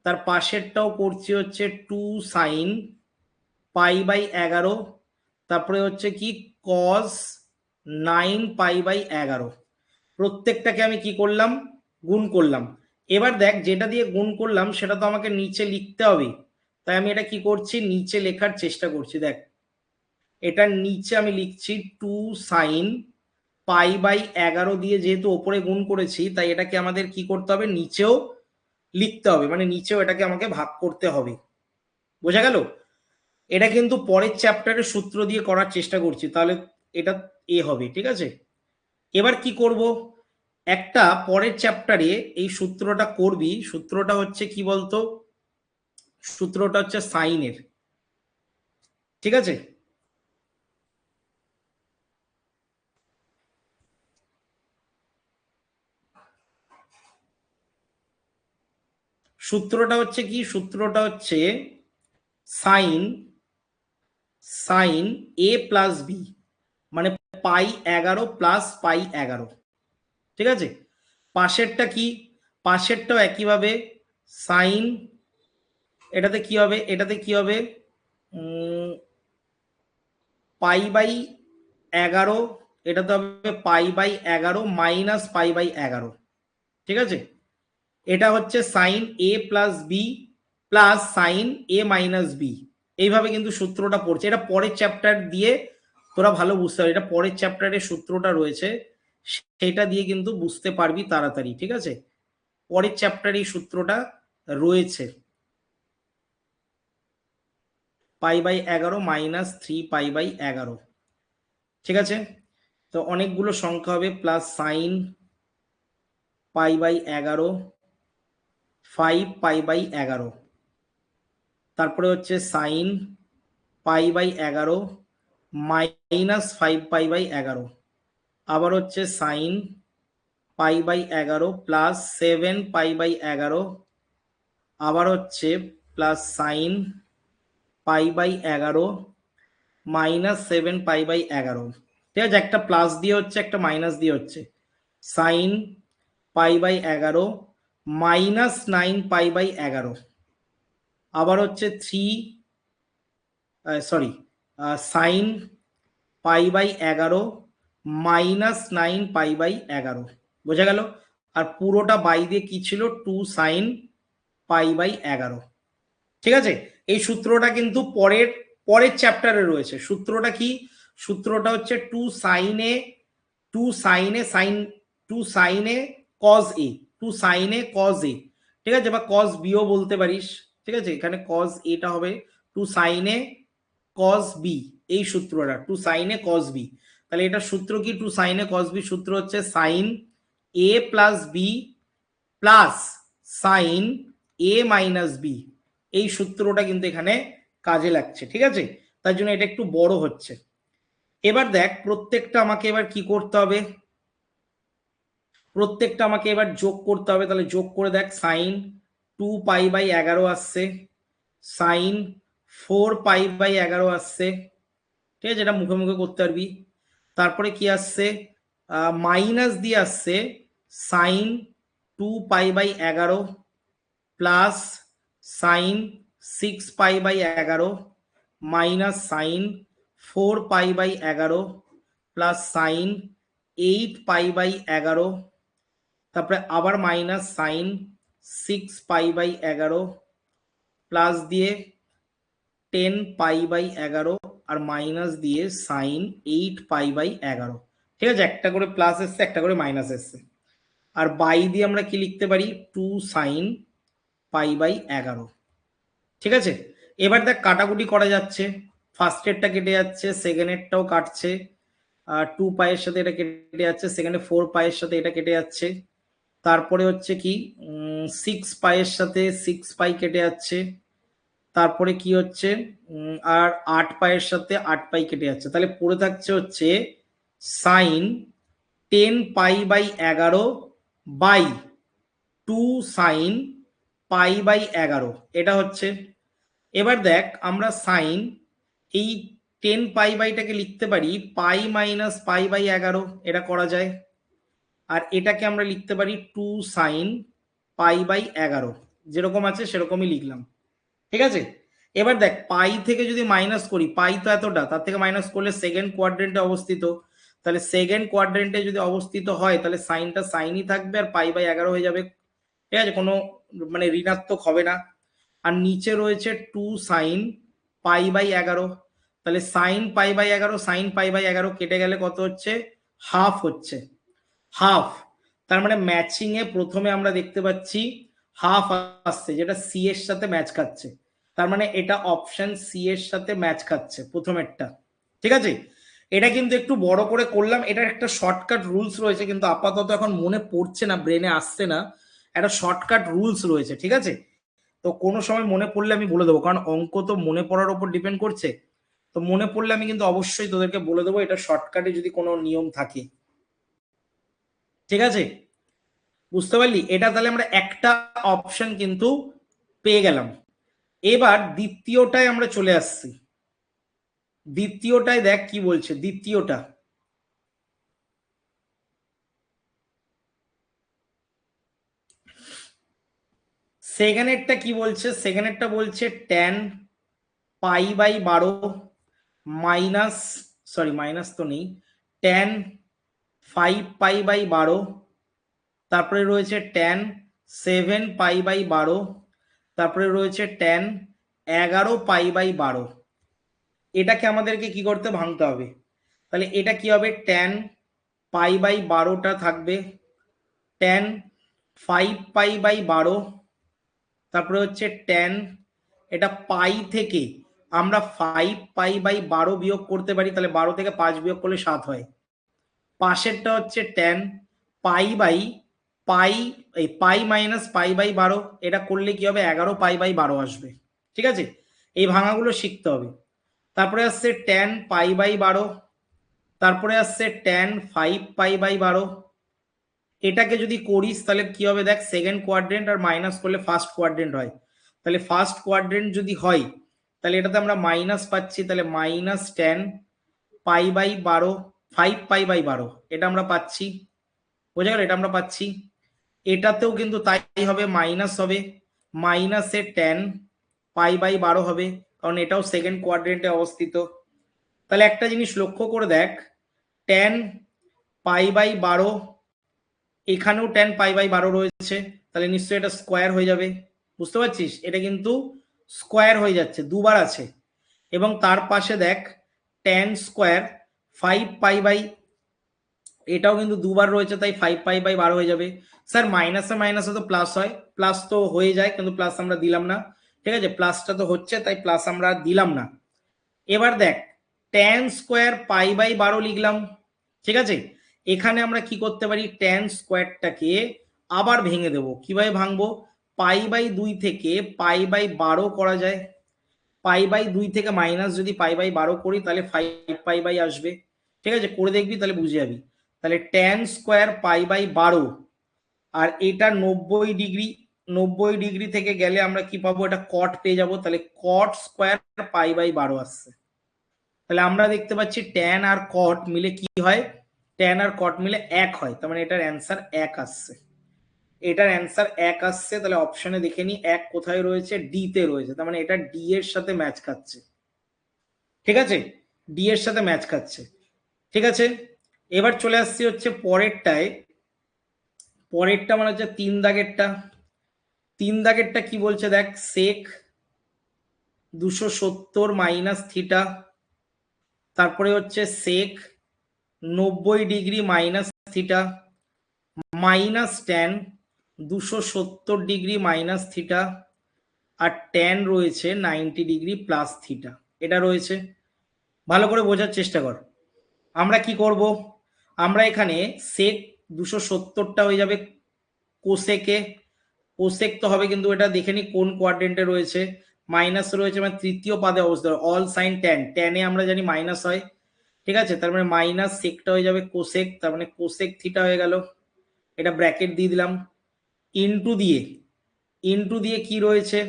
তার পাশেরটাও করছি হচ্ছে 2 sin π/11, তারপরে হচ্ছে কি cos 9π/11। প্রত্যেকটাকে আমি কি করলাম, গুণ করলাম। এবার দেখ, যেটা দিয়ে গুণ করলাম সেটা তো আমাকে নিচে লিখতে হবে, তাই আমি এটা কি করছি, নিচে লেখার চেষ্টা করছি। দেখ, এটার নিচে আমি লিখছি 2 sin π/11 দিয়ে, যেহেতু ওপরে গুণ করেছি তাই এটাকে আমাদের কি করতে হবে, নিচেও লিখতে হবে, মানে নিচেও এটাকে আমাকে ভাগ করতে হবে। বোঝা গেল? এটা কিন্তু পরের চ্যাপ্টারের সূত্র দিয়ে করার চেষ্টা করছি, তাহলে এটা হবে, ঠিক আছে। এবার কি করব, একটা পরের চ্যাপ্টারে এই সূত্রটা করবি। সূত্রটা হচ্ছে কি বলতো, সূত্রটা হচ্ছে সাইনের, ঠিক আছে। সূত্রটা হচ্ছে কি, সূত্রটা হচ্ছে সাইন, সাইন a+b, মানে π11 প্লাস π11, ঠিক আছে। পাশেরটা কি, পাশেরটাও একইভাবে সাইন, এটাতে কি হবে, এটাতে কি হবে, π/11, এটাতে হবে π/11 মাইনাস π/11, ঠিক আছে। এটা হচ্ছে sign a+b plus sign a-b। এইভাবে কিন্তু সূত্রটা পড়ছে। এটা পরের চ্যাপ্টার দিয়ে তোরা ভালো বুঝতে পারবি, এটা পরের চ্যাপ্টারের সূত্রটা রয়েছে, সেটা দিয়ে কিন্তু বুঝতে পারবি তাড়াতাড়ি, ঠিক আছে। পরের চ্যাপ্টারে এই সূত্রটা রয়েছে, π/11 মাইনাস 3π/11, ঠিক আছে। তো অনেকগুলো সংখ্যা হবে, প্লাস সাইন π/11, 5π/11, তারপরে হচ্ছে সাইন π/11 মাইনাস 5π/11, আবার হচ্ছে সাইন π/11 প্লাস 7π/11, আবার হচ্ছে plus sine pi by 11 minus 7 pi by 11, ঠিক আছে? একটা প্লাস দিয়ে হচ্ছে, একটা মাইনাস দিয়ে হচ্ছে। Sine pi by 11 minus 9 pi by 11, আবার হচ্ছে sorry sine pi by 11 minus 9 pi by 11, বোঝা গেল? আর পুরোটা বাই দিয়ে কি ছিল, 2 সাইন পাই বাই 11, ঠিক আছে? এই সূত্রটা কিন্তু পরের পরের চ্যাপ্টারে রয়েছে। সূত্রটা কি? সূত্রটা হচ্ছে 2 সাইনে 2 সাইনে সাইন 2 সাইনে কজ এ 2 সাইনে কজ এ, ঠিক আছে? বা কজ বিও বলতে পারিস, ঠিক আছে? এখানে কজ এটা হবে 2 সাইনে কজ বি, এই সূত্রটা 2 সাইনে কজ বি। তাহলে এটা সূত্র কি? 2 সাইনে কজ বি সূত্র হচ্ছে সাইন এ প্লাস বি প্লাস সাইন এ মাইনাস বি, এই সূত্রটা কিন্তু এখানে কাজে লাগছে, ঠিক আছে? তার জন্য এটা একটু বড় হচ্ছে। এবার দেখ প্রত্যেকটা আমাকে এবার কি করতে হবে, প্রত্যেকটা আমাকে এবার যোগ করতে হবে। তাহলে যোগ করে দেখ, সাইন 2 পাই বাই 11 আসছে, সাইন 4 পাই বাই 11 আসছে, ঠিক আছে? এটা মুখে মুখে করতে পারবি। তারপরে কি আসছে, মাইনাস দিয়ে আসছে sine 2 pi by 11 plus sine 6 pi by 11 minus sine 4 pi by 11 plus sine 8 pi by 11, তারপরে আবার minus sine 6 pi by 11 plus দিয়ে 10 পাই বাই 11 আর মাইনাস দিয়ে সাইন 8 পাই বাই 11, ঠিক আছে? একটা করে প্লাস এসছে, একটা করে মাইনাস এসছে। আর বাই দিয়ে আমরা কি লিখতে পারি, 2 সাইন পাই বাই 11, ঠিক আছে? এবার দেখ কাটাকুটি করা যাচ্ছে, ফার্স্টেরটা কেটে যাচ্ছে, সেকেন্ডেরটাও কাটছে, 2 পাইয়ের সাথে এটা কেটে যাচ্ছে, সেকেন্ডে 4 পাইয়ের সাথে এটা কেটে যাচ্ছে, তারপরে হচ্ছে কি 6 পাইয়ের সাথে 6 পাই কেটে যাচ্ছে, তারপরে কি হচ্ছে আর 8 পাইয়ের সাথে 8 পাই কেটে যাচ্ছে। তাহলে পড়ে থাকছে হচ্ছে sine 10 pi by 11 by 2 sine pi by 11, এটা হচ্ছে। এবার দেখ আমরা সাইন এই 10 পাই বাইটাকে লিখতে পারি পাই মাইনাস পাই বাই 11, এটা করা যায়। আর এটাকে আমরা লিখতে পারি 2 সাইন পাই বাই 11, যেরকম আছে সেরকমই লিখলাম, ঠিক আছে? এবার দেখ পাই থেকে যদি মাইনাস করি, পাই তো এতটা, তার থেকে মাইনাস করলে সেকেন্ড কোয়াড্রেন্টে অবস্থিত, তাহলে সেকেন্ড কোয়াড্রেন্টে যদি অবস্থিত হয় তাহলে সাইনটা সাইনই থাকবে আর পাই বাই 11 হয়ে যাবে, ঠিক আছে? কোনো মানে ঋণাত্মক হবে না। আর নিচে রয়েছে 2 সাইন পাই বাই 11, তাহলে sine pi by 11 sine pi by 11 কেটে গেলে কত হচ্ছে, হাফ হচ্ছে, হাফ। তার মানে ম্যাচিং এ প্রথমে আমরা দেখতে পাচ্ছি হাফ আসছে, যেটা সি এর সাথে ম্যাচ খাচ্ছে। তার মানে এটা অপশন সি এর সাথে ম্যাচ খাচ্ছে প্রথমেরটা, ঠিক আছে? এটা কিন্তু একটু বড় করে করলাম, এটার একটা শর্টকাট রুলস রয়েছে, কিন্তু আপাতত এখন মনে পড়ছে না, ব্রেনে আসছে না। একটা শর্টকাট রুলস রয়েছে, ঠিক আছে? তো কোনো সময় মনে পড়লে আমি বলে দেবো, কারণ অঙ্ক তো মনে পড়ার উপর ডিপেন্ড করছে। তো মনে পড়লে আমি কিন্তু অবশ্যই তোদেরকে বলে দেবো, এটা শর্টকাটে যদি কোনো নিয়ম থাকে, ঠিক আছে? বুঝতে পারলি? এটা তাহলে আমরা একটা অপশন কিন্তু পেয়ে গেলাম। এবার দ্বিতীয়টায় আমরা চলে আসছি। দ্বিতীয়টায় দেখ কি বলছে, দ্বিতীয়টা সেকেন্ডেরটা কি বলছে, সেকেন্ডেরটা বলছে tan pi by 12 minus, sorry minus তো নেই, ট্যান 5 পাই বাই 12, তারপরে রয়েছে ট্যান 7 পাই বাই 12, তারপরে রয়েছে ট্যান 11 পাই বাই 12। এটাকে আমাদেরকে কি করতে, ভাঙতে হবে। তাহলে এটা কি হবে, ট্যান পাই বাই 12টা থাকবে, ট্যান 5 পাই বাই 12, তারপরে হচ্ছে ট্যান, এটা পাই থেকে আমরা 5 পাই বাই 12 বিয়োগ করতে পারি, তাহলে 12 থেকে 5 বিয়োগ করলে 7 হয়। পাশেরটা হচ্ছে ট্যান পাই বাই পাই, এই পাই মাইনাস পাই বাই 12, এটা করলে কি হবে, 11 পাই বাই 12 আসবে, ঠিক আছে? এই ভাঙাগুলো শিখতে হবে। তারপরে আসছে ট্যান পাই বাই 12, তারপরে আসছে ট্যান 5 পাই বাই 12। এটাকে যদি করিস তাহলে কি হবে দেখ, সেকেন্ড কোয়াড্রেন্ট আর মাইনাস করলে ফার্স্ট কোয়াড্রেন্ট হয়, তাহলে ফার্স্ট কোয়াড্রেন্ট যদি হয় তাহলে এটাতে আমরা মাইনাস পাচ্ছি, তাহলে -10 π/12 5π/12 এটা আমরা পাচ্ছি, বোঝা গেল, এটা আমরা পাচ্ছি। এটাতেও কিন্তু তাই হবে, মাইনাস হবে, -10 π/12 হবে, কারণ এটাও সেকেন্ড কোয়াড্রেন্টে অবস্থিত। তাহলে একটা জিনিস লক্ষ্য করে দেখ, 10 π/12, এখানেও 10 π/12 রয়েছে, তাহলে নিশ্চয়ই এটা স্কোয়ার হয়ে যাবে, বুঝতে পারছিস, এটা কিন্তু স্কোয়ার হয়ে যাচ্ছে, দুবার আছে। এবং তার পাশে দেখ 10 স্কোয়ার 5π/, এটাও কিন্তু দুবার রয়েছে, তাই 5π/12 হয়ে যাবে। স্যার মাইনাসে মাইনাসে তো প্লাস হয়, প্লাস তো হয়ে যায়, কিন্তু প্লাস আমরা দিলাম না, ঠিক আছে, প্লাসটা তো হচ্ছে তাই প্লাস আমরা দিলাম না। এবার দেখ 10 স্কোয়ার π/12 লিখলাম, ঠিক আছে, এখানে আমরা কি করতে পারি, 10 স্কোয়ারটাকে আবার ভেঙে দেবো। কিভাবে ভাঙবো, π/2 থেকে π/12 করা যায়, π/2 থেকে মাইনাস যদি π/12 করি তাহলে 5π আসবে, ঠিক আছে, করে দেখবি তাহলে বুঝে যাবি। তাহলে 10 স্কোয়ার π/12, আর এটা 90 ডিগ্রি, 90 ডিগ্রি থেকে গেলে আমরা কি পাবো, এটা কট পেয়ে যাবো, তাহলে কট স্কোয়ার π/12 আসছে। তাহলে আমরা দেখতে পাচ্ছি ট্যান আর কট মিলে কি হয়, ট্যান আর কট মিলে 1 হয়, তার মানে এটার অ্যান্সার 1 আসছে, এটার অ্যান্সার 1 আসছে। তাহলে অপশনে দেখে নি 1 কোথায় রয়েছে, ডি তে রয়েছে, তার মানে এটা ডি এর সাথে ম্যাচ খাচ্ছে, ঠিক আছে, ডি এর সাথে ম্যাচ খাচ্ছে, ঠিক আছে। এবার চলে আসছি হচ্ছে পরেরটায়, পরেরটা মানে হচ্ছে 3 দাগেরটা। 3 দাগেরটা কি বলছে দেখ, সেক 270 মাইনাস থিটা, তারপরে হচ্ছে sec 90 degree minus theta, -10 270 degree minus theta, আর ট্যান রয়েছে 90 ডিগ্রি প্লাস থিটা, এটা রয়েছে। ভালো করে বোঝার চেষ্টা কর। আমরা কি করব, আমরা এখানে সেক 270টা হয়ে যাবে কোসেকে, কোসেক তো হবে, কিন্তু এটা দেখে নি কোন কোয়াড্রেন্টে রয়েছে, মাইনাস রয়েছে মানে তৃতীয় পাদে অবস্থিত, অল সাইন ট্যান, ট্যানে আমরা জানি মাইনাস হয়, ঠিক আছে, তার মানে মাইনাস সেকটা হয়ে যাবে কোসেক, তার মানে কোসেক থিটা হয়ে গেল, এটা ব্র্যাকেট দিয়ে দিলাম, ইনটু দিয়ে কি রয়েছে,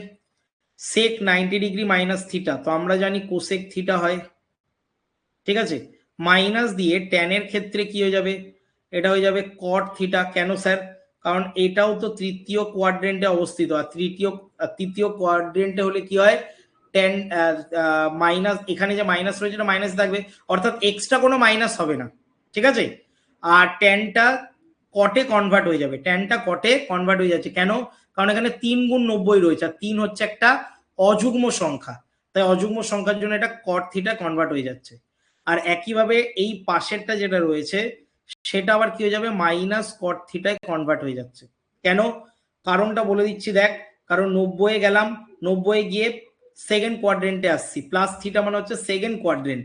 সেক 90 ডিগ্রি মাইনাস থিটা, তো আমরা জানি কোসেক থিটা হয়, ঠিক আছে, মাইনাস দিয়ে ট্যানের ক্ষেত্রে কি হয়ে যাবে, এটা হয়ে যাবে কট থিটা। কেন স্যার, কারণ এটাও তো তৃতীয় কোয়াড্রেন্টে অবস্থিত, আর তৃতীয় কোয়াড্রেন্টে হলে কি হয়, ট্যান মাইনাস, এখানে যে মাইনাস রয়েছে এটা মাইনাস থাকবে, অর্থাৎ এক্সট্রা কোনো মাইনাস হবে না, ঠিক আছে, আর ট্যানটা কটে কনভার্ট হয়ে যাবে, ট্যানটা কটে কনভার্ট হয়ে যাচ্ছে। কেন, কারণ এখানে 3 গুণ 90 রয়েছে, আর 3 হচ্ছে একটা অযুগ্ম সংখ্যা, তাই অযুগ্ম সংখ্যার জন্য এটা কট থিটা কনভার্ট হয়ে যাচ্ছে। আর একইভাবে এই পাশেরটা যেটা রয়েছে সেটা আবার কি হয়ে যাবে, মাইনাস কট থিটায় কনভার্ট হয়ে যাচ্ছে। কেন, কারণটা বলে দিচ্ছি দেখ, কারণ 90 গেলাম, 90 গিয়ে সেকেন্ড কোয়াড্রেন্টে আসছি, প্লাস থিটা মানে হচ্ছে সেকেন্ড কোয়াড্রেন্ট,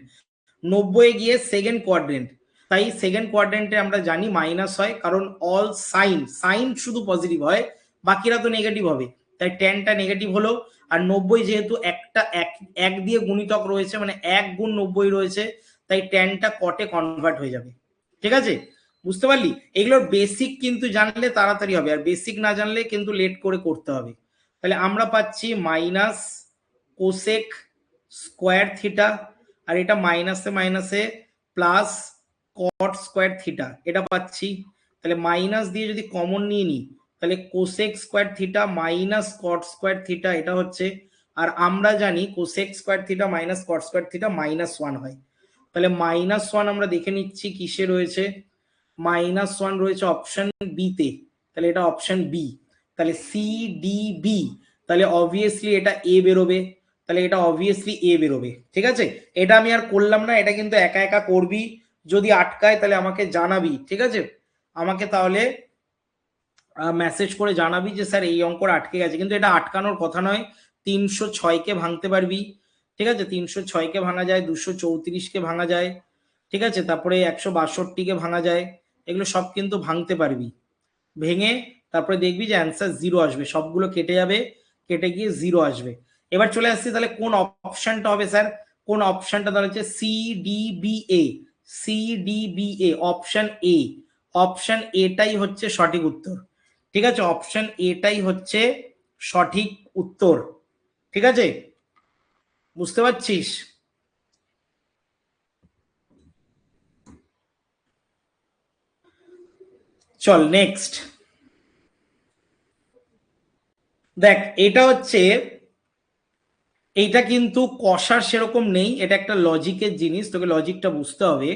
90 গিয়ে সেকেন্ড কোয়াড্রেন্ট, তাই সেকেন্ড কোয়াড্রেন্টে আমরা জানি মাইনাস হয়, কারণ অল সাইন শুধু পজিটিভ হয়, বাকিরা তো নেগেটিভ হবে, তাই ট্যানটা নেগেটিভ হলো। আর 90 যেহেতু একটা এক দিয়ে গুণিতক রয়েছে, মানে 1 গুণ 90 রয়েছে, তাই ট্যানটা কটে কনভার্ট হয়ে যাবে, ঠিক আছে, বুঝতে পারলি। এগুলোর বেসিক কিন্তু জানলে তাড়াতাড়ি হবে, আর বেসিক না জানলে কিন্তু লেট করে করতে হবে। তাহলে আমরা পাচ্ছি মাইনাস কোসেক স্কোয়ার থিটা, আর এটা মাইনাসে মাইনাসে প্লাস কট স্কোয়ার থিটা, এটা পাচ্ছি। তাহলে মাইনাস দিয়ে যদি কমন নিয়ে নিই তাহলে cosec square theta minus cot square theta এটা হচ্ছে, আর আমরা জানি cosec square theta minus cot square theta -1 হয়, তাহলে -1 আমরা দেখে নিচ্ছি কিসে রয়েছে, -1 রয়েছে অপশন বি তে, তাহলে এটা অপশন বি, তাহলে সি ডি বি, তাহলে অবভিয়াসলি এটা এ বেরোবে, তাহলে এটা অবভিয়াসলি এ বেরোবে, ঠিক আছে। এটা আমি আর করলাম না, এটা কিন্তু একা একা করবি, যদি আটকায় তাহলে আমাকে জানাবি, ঠিক আছে, আমাকে তাহলে মেসেজ করে জানাবি যে স্যার এই অঙ্কটা আটকে গেছে, কিন্তু এটা আটকানোর কথা নয়, 306কে ভাঙতে পারবি, ঠিক আছে, 306কে ভাঙা যায়, 234কে ভাঙা যায়, ঠিক আছে, তারপরে 162কে ভাঙা যায়, এগুলো সব কিন্তু ভাঙতে পারবি, ভেঙে তারপরে দেখবি যে অ্যান্সার 0 আসবে, সবগুলো কেটে যাবে, কেটে গিয়ে 0 আসবে। এবার চলে আসছি তাহলে কোন অপশনটা হবে স্যার, কোন অপশনটা তাহলে হচ্ছে C D B A, C D B A, option A, option এটাই হচ্ছে সঠিক উত্তর, ঠিক আছে, অপশন এটাই হচ্ছে সঠিক উত্তর। ঠিক আছে, বুঝতে পারছিস? চল নেক্সট। দেখ এটা হচ্ছে, এইটা কিন্তু কষার সেরকম নেই, এটা একটা লজিকের জিনিস, তোকে লজিকটা বুঝতে হবে।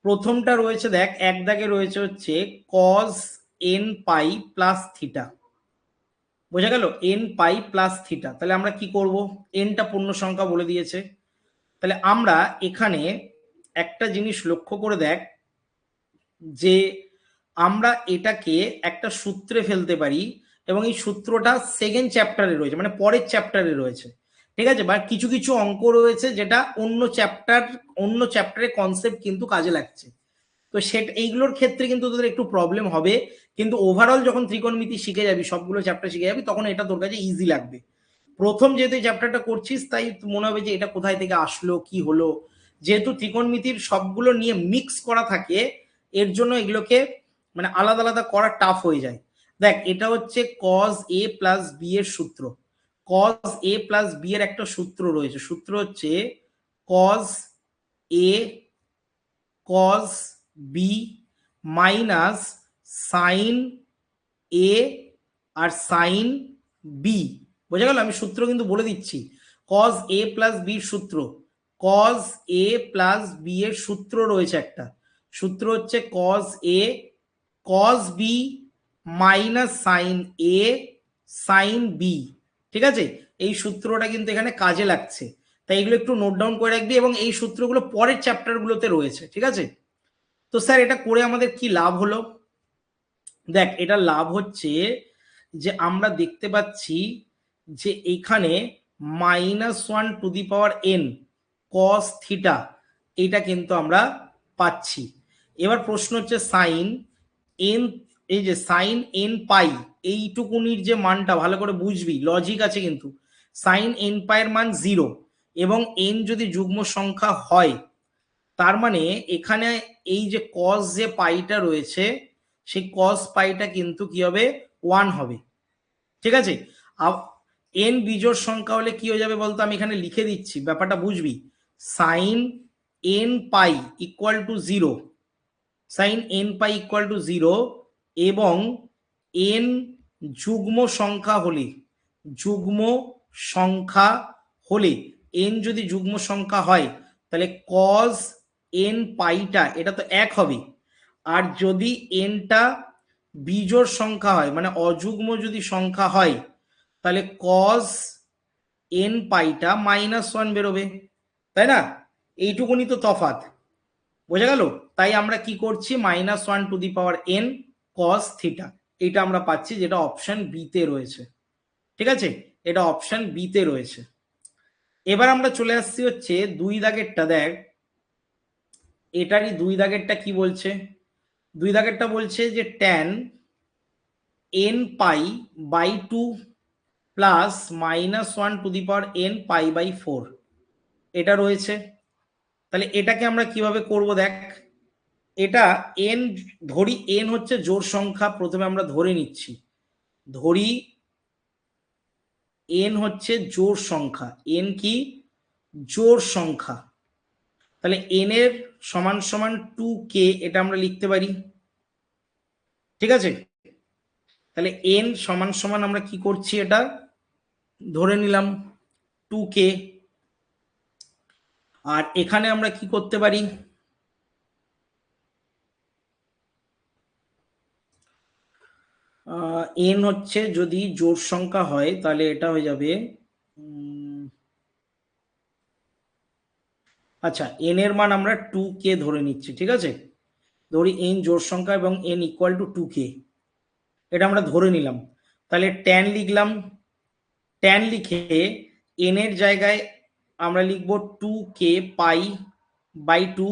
প্রথমটা রয়েছে দেখ, এক দাগে রয়েছে হচ্ছে cos n pi plus theta, বোঝা গেল? N pi plus theta. তাহলে আমরা কি করব, এনটা পূর্ণ সংখ্যা বলে দিয়েছে, তাহলে আমরা এখানে একটা জিনিস লক্ষ্য করে দেখ, যে আমরা এটাকে একটা সূত্রে ফেলতে পারি, এবং এই সূত্রটা সেকেন্ড চ্যাপ্টারে রয়েছে, মানে পরের চ্যাপ্টারে রয়েছে, ঠিক আছে? বা কিছু কিছু অঙ্ক রয়েছে যেটা অন্য চ্যাপ্টারের কনসেপ্ট কিন্তু কাজে লাগছে, তো সেটা এইগুলোর ক্ষেত্রে কিন্তু তোদের একটু প্রবলেম হবে, কিন্তু ওভারঅল যখন ত্রিকোণমিতি শিখে যাবি, সবগুলো চ্যাপ্টার শিখে যাবি, তখন এটা তোর কাছে ইজি লাগবে। প্রথম যেহেতু এই চ্যাপ্টারটা করছিস, তাই মনে হবে যে এটা কোথায় থেকে আসলো, কি হলো, যেহেতু ত্রিকোণমিতির সবগুলো নিয়ে মিক্স করা থাকে, এর জন্য এগুলোকে মানে আলাদা আলাদা করা টাফ হয়ে যায়। দেখ এটা হচ্ছে কজ এ প্লাস বি এর সূত্র, কজ এ প্লাস বি এর একটা সূত্র রয়েছে, সূত্র হচ্ছে cos A cos B minus sine A আর সাইন বি, বোঝা গেল? আমি সূত্র কিন্তু বলে দিচ্ছি, কজ এ প্লাস বির সূত্র, কজ এ প্লাস বি এর সূত্র রয়েছে একটা, সূত্র হচ্ছে cos A cos B minus sine A sine B, ঠিক আছে? এই সূত্রটা কিন্তু এখানে কাজে লাগছে, তাই এগুলো একটু নোট ডাউন করে রাখবি, এবং এই সূত্রগুলো পরের চ্যাপ্টারগুলোতে রয়েছে, ঠিক আছে? তো স্যার এটা করে আমাদের কি লাভ হলো? দেখ এটা লাভ হচ্ছে যে আমরা দেখতে পাচ্ছি যে এখানে -1 cos থিটা, এটা কিন্তু আমরা পাচ্ছি। এবার প্রশ্ন হচ্ছে সাইন এন, এই যে সাইন এন পাই, এইটুকুনির যে মানটা ভালো করে বুঝবি, লজিক আছে কিন্তু। সাইন এন পাইয়ের মান 0, এবং এন যদি যুগ্ম সংখ্যা হয়, তার মানে এখানে এই যে কস যে পাইটা রয়েছে, সেই কস পাইটা কিন্তু কি হবে, 1 হবে, ঠিক আছে? এন বিজোড় সংখ্যা হলে কি হয়ে যাবে বলতো, আমি এখানে লিখে দিচ্ছি, ব্যাপারটা বুঝবি। Sine n pi equal to 0, sine n pi equal to 0, এবং এন যুগ্ম সংখ্যা হলে, যুগ্ম সংখ্যা হলে, এন যদি যুগ্ম সংখ্যা হয়, তাহলে কজ এন পাইটা এটা তো 1 হবে, আর যদি এনটা বিজোড় সংখ্যা হয়, মানে অযুগ্ম যদি সংখ্যা হয়, তাহলে কজ এন পাইটা -1 বেরোবে, তাই না? এইটুকুনি তো তফাৎ, বোঝা গেল? তাই আমরা কি করছি, -1 cos থিটা, এটা আমরা পাচ্ছি, যেটা অপশন বি তে রয়েছে, ঠিক আছে? এটা অপশন বি তে রয়েছে। এবার আমরা চলে আসছি হচ্ছে 2 দাগেরটা, দেখ এটারই 2 দাগেরটা কি বলছে, 2 দাগেরটা বলছে যে tan n pi by 2 plus -1 pi by 4, এটা রয়েছে। তাহলে এটাকে আমরা কিভাবে করব, দেখ এটা এন ধরি, এন হচ্ছে জোড় সংখ্যা, প্রথমে আমরা ধরে নিচ্ছি, ধরি এন হচ্ছে জোড় সংখ্যা, এন কি জোড় সংখ্যা, তাহলে এন এর সমান সমান 2k, এটা আমরা লিখতে পারি, ঠিক আছে? তাহলে এন সমান সমান আমরা কি করছি, এটা ধরে নিলাম 2k, আর এখানে আমরা কি করতে পারি, এন হচ্ছে যদি জোড় সংখ্যা হয়, তাহলে এটা হয়ে যাবে আচ্ছা, এন এর মান আমরা 2k ধরে নিচ্ছি, ঠিক আছে? ধরি এন জোড় সংখ্যা এবং এন ইকুয়াল টু 2k, এটা আমরা ধরে নিলাম। তাহলে ট্যান লিখলাম, ট্যান লিখে এন এর জায়গায় আমরা লিখব 2k পাই বাই 2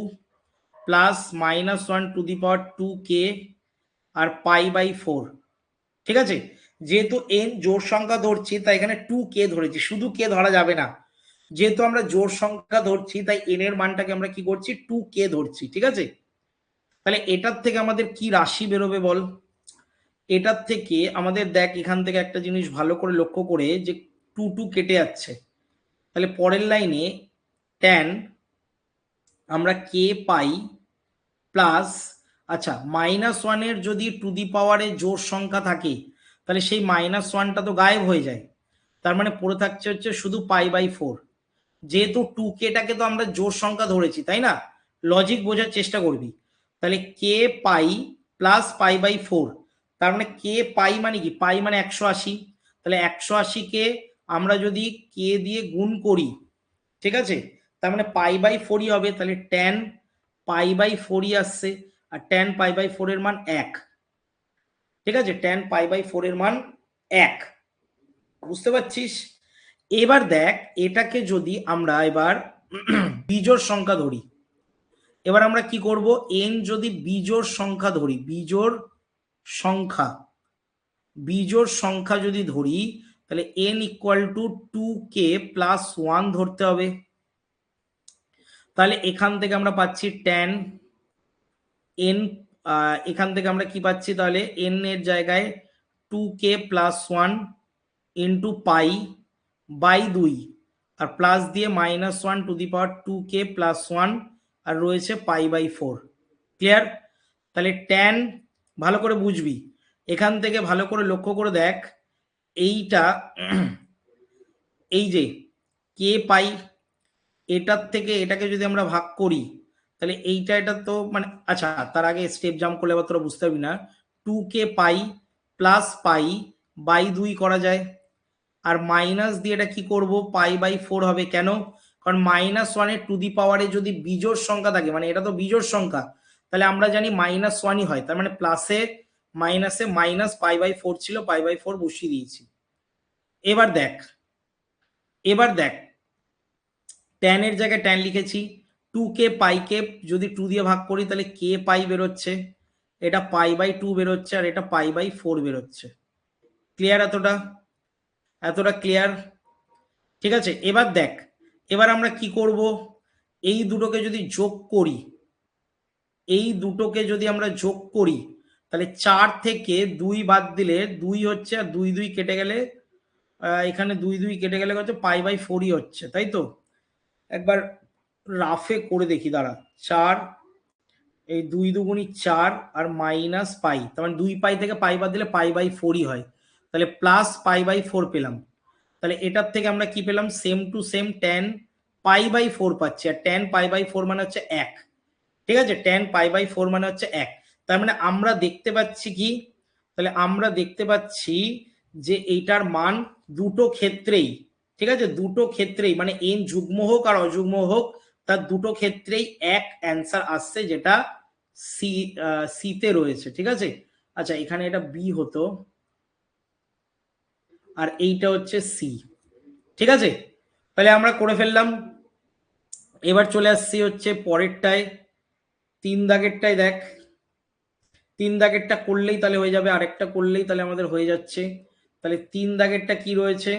প্লাস -1 আর পাই বাই 4, ঠিক আছে? যেহেতু এন জোড় সংখ্যা ধরছি, তাই এখানে 2k ধরেছি, শুধু কে ধরা যাবে না, যেহেতু আমরা জোড় সংখ্যা ধরছি, তাই এন এর মানটাকে আমরা কি করছি, 2k ধরছি, ঠিক আছে? তাহলে এটার থেকে আমাদের কি রাশি বেরোবে বল, এটার থেকে আমাদের দেখ, এখান থেকে একটা জিনিস ভালো করে লক্ষ্য করে, যে টু টু কেটে যাচ্ছে, তাহলে পরের লাইনে ট্যান আমরা কে পাই প্লাস, আচ্ছা -1 যদি টু দি পাওয়ারে জোড় সংখ্যা থাকে তাহলে সেই -1টা তো গায়েব হয়ে যায়, তার মানে পড়ে থাকছে হচ্ছে শুধু π/4। যেহেতু 2k-টাকে তো আমরা জোড় সংখ্যা ধরেছি তাই না, লজিক বোঝার চেষ্টা করবি। তাহলে কে পাই প্লাস π/4, তার মানে কে পাই মানে কি, পাই মানে 180, তাহলে 180-কে আমরা যদি কে দিয়ে গুণ করি, ঠিক আছে, তার মানে π/4ই হবে, তাহলে ট্যান π/4ই আসছে, আর ট্যান π/4 এর মান 1, ঠিক আছে, ট্যান π/4 এর মান 1, বুঝতে পারছিস। এবার দেখ এটাকে যদি আমরা এবার বিজোড় সংখ্যা ধরি, এবার আমরা কি করব, এন যদি বিজোড় সংখ্যা ধরি, বিজোড় সংখ্যা যদি ধরি, তাহলে n equal to 2k plus 1 ধরতে হবে। তাহলে এখান থেকে আমরা পাচ্ছি ট্যান এন, এখান থেকে আমরা কি পাচ্ছি, তাহলে এন এর জায়গায় 2k প্লাস 1 ইন্টু π/2, আর প্লাস দিয়ে -1 to the power 2k plus 1, আর রয়েছে π/4। ক্লিয়ার? তাহলে ট্যান ভালো করে বুঝবি, এখান থেকে ভালো করে লক্ষ্য করে দেখ, এইটা এই যে কে পাই, এটার থেকে এটাকে যদি আমরা ভাগ করি তাহলে এইটা এটা তো মানে, আচ্ছা তার আগে স্টেপ জাম্প করলে আবার তোরা বুঝতে পারবি না, 2k পাই প্লাস π/2 করা যায়, আর মাইনাস দিয়ে এটা কি করব, π/4 হবে। কেন? কারণ -1 টু দি পাওয়ারে যদি বিজোড় সংখ্যা থাকে, মানে এটা তো বিজোড় সংখ্যা, তাহলে আমরা জানি -1ই হয়, তার মানে প্লাসে মাইনাসে মাইনাস π/4 ছিল, π/4 বসিয়ে দিয়েছি। এবার দেখ ট্যান এর জায়গায় ট্যান লিখেছি, 2k পাইকে যদি 2 দিয়ে ভাগ করি তাহলে k পাই বেরোচ্ছে, এটা π/2 বেরোচ্ছে, আর এটা π/4 বেরোচ্ছে। ক্লিয়ার? এতটা ক্লিয়ার? ঠিক আছে, এবার দেখ, এবার আমরা কি করব, এই দুটোকে যদি যোগ করি, তাহলে 4 থেকে 2 বাদ দিলে 2 হচ্ছে, আর 2 2 কেটে গেলে এখানে 2 2 কেটে গেলে হচ্ছে π/4ই হচ্ছে, তাই তো? একবার রাফে করে দেখি, দাঁড়া, 4, এই 2 2 4 আর মাইনাস পাই, তার মানে 2 পাই থেকে পাই বাদ দিলে π/4ই হয়, তাহলে প্লাস π/4 পেলাম। তাহলে এটার থেকে আমরা কি পেলাম, সেম টু সেম ট্যান π/4 পাচ্ছি, আর ট্যান π/4 মানে হচ্ছে 1, ঠিক আছে, ট্যান π/4 মানে হচ্ছে 1। তার মানে আমরা দেখতে পাচ্ছি কি, তাহলে আমরা দেখতে পাচ্ছি যে এইটার মান দুটো ক্ষেত্রেই, ঠিক আছে, দুটো ক্ষেত্রেই মানে এন যুগ্ম হোক আর অযুগ্ম হোক, তার দুটো ক্ষেত্রেই এক অ্যান্সার আসছে, যেটা সিতে রয়েছে, ঠিক আছে। আচ্ছা এখানে এটা বি হতো, আর এইটা হচ্ছে সি, ঠিক আছে, তাহলে আমরা করে ফেললাম। এবার চলে আসছি হচ্ছে পরেরটায়, 3 দাগেরটায়। দেখ 3 দাগেরটা করলেই তাহলে হয়ে যাবে, আরেকটা করলেই তাহলে আমাদের হয়ে যাচ্ছে। তাহলে 3 দাগেরটা কি রয়েছে,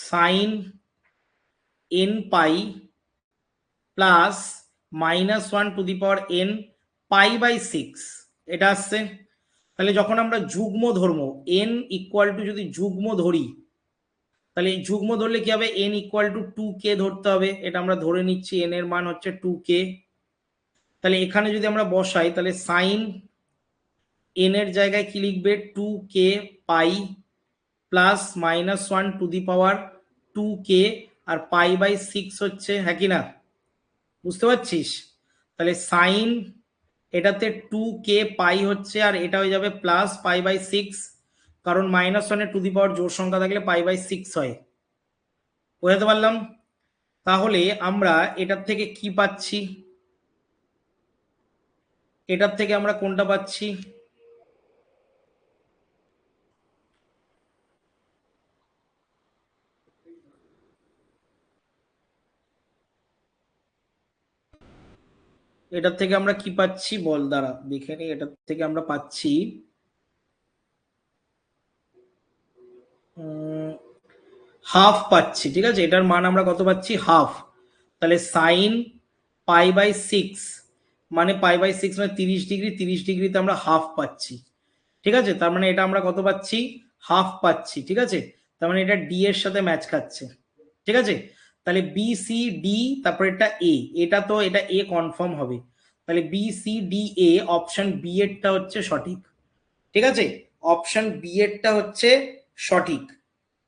sine n pi plus -1 to the power n π/6, এটা আসছে। তাহলে যখন আমরা যুগ্ম ধরবো, n ইকুয়াল টু যদি যুগ্ম ধরি, তাহলে এই যুগ্ম ধরলে কি হবে, n ইকুয়াল টু 2k ধরতে হবে, এটা আমরা ধরে নিচ্ছি, n এর মান হচ্ছে 2k। তাহলে এখানে যদি আমরা বসাই, তাহলে সাইন n এর জায়গায় কি লিখবে, 2k pi plus -1 to the power 2k, আর π/6 হচ্ছে, হ্যাঁ কি না, বুঝতে পারছিস? তাহলে সাইন এটাতে 2k পাই হচ্ছে, আর এটা হয়ে যাবে প্লাস π/6, কারণ -1 টু দি পাওয়ার জোড় সংখ্যা থাকলে π/6 হয়। বোঝাতে পারলাম? তাহলে আমরা এটার থেকে কি পাচ্ছি, এটার থেকে আমরা কোনটা পাচ্ছি, এটার থেকে আমরা কি পাচ্ছি বল, দ্বারা দেখে নি, এটার থেকে আমরা পাচ্ছি হাফ পাচ্ছি, ঠিক আছে, এটার মান আমরা কত পাচ্ছি, হাফ। তাহলে সাইন π/6 মানে π/6 মানে 30 ডিগ্রি, 30 ডিগ্রিতে আমরা হাফ পাচ্ছি, ঠিক আছে, তার মানে এটা আমরা কত পাচ্ছি, হাফ পাচ্ছি, ঠিক আছে। তার মানে এটা ডি এর সাথে ম্যাচ খাচ্ছে, ঠিক আছে? তাহলে বি সি ডি, তারপর এটা এ, এটা তো এটা এ কনফার্ম হবে, তাহলে B C D A, option B এরটা হচ্ছে সঠিক, ঠিক আছে? অপশন বি এরটা হচ্ছে সঠিক,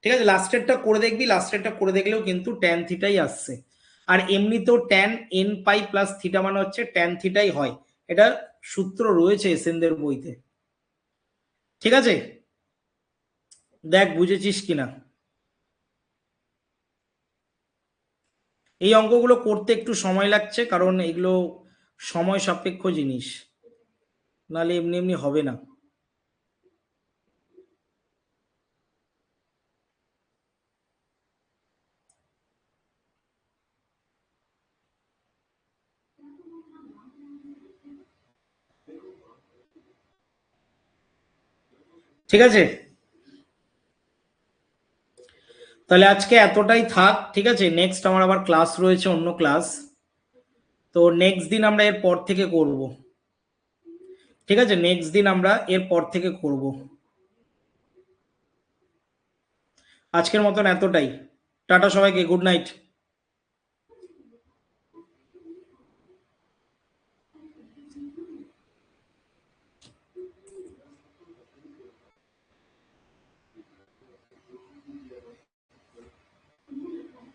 ঠিক আছে? লাস্টেরটা করে দেখবি, লাস্টেরটা করে দেখলেও কিন্তু ট্যান থিটাই আসছে। আর এমনিতেও tan N pi plus theta মানে হচ্ছে ট্যান থিটাই হয়, এটা সূত্র রয়েছে এসেনদের বইতে, ঠিক আছে? দেখ বুঝেছিস কিনা। এই অঙ্কগুলো করতে একটু সময় লাগছে, কারণ এগুলো সময় সাপেক্ষ জিনিস, নাহলে এমনি এমনি হবে না। ঠিক আছে, তাহলে আজকে এতটাই থাক, ঠিক আছে? নেক্সট আমার আবার ক্লাস রয়েছে, অন্য ক্লাস, তো নেক্সট দিন আমরা এর পর থেকে করব, ঠিক আছে? নেক্সট দিন আমরা এর পর থেকে করব। আজকের মতন এতটাই, টাটা সবাইকে, গুড নাইট।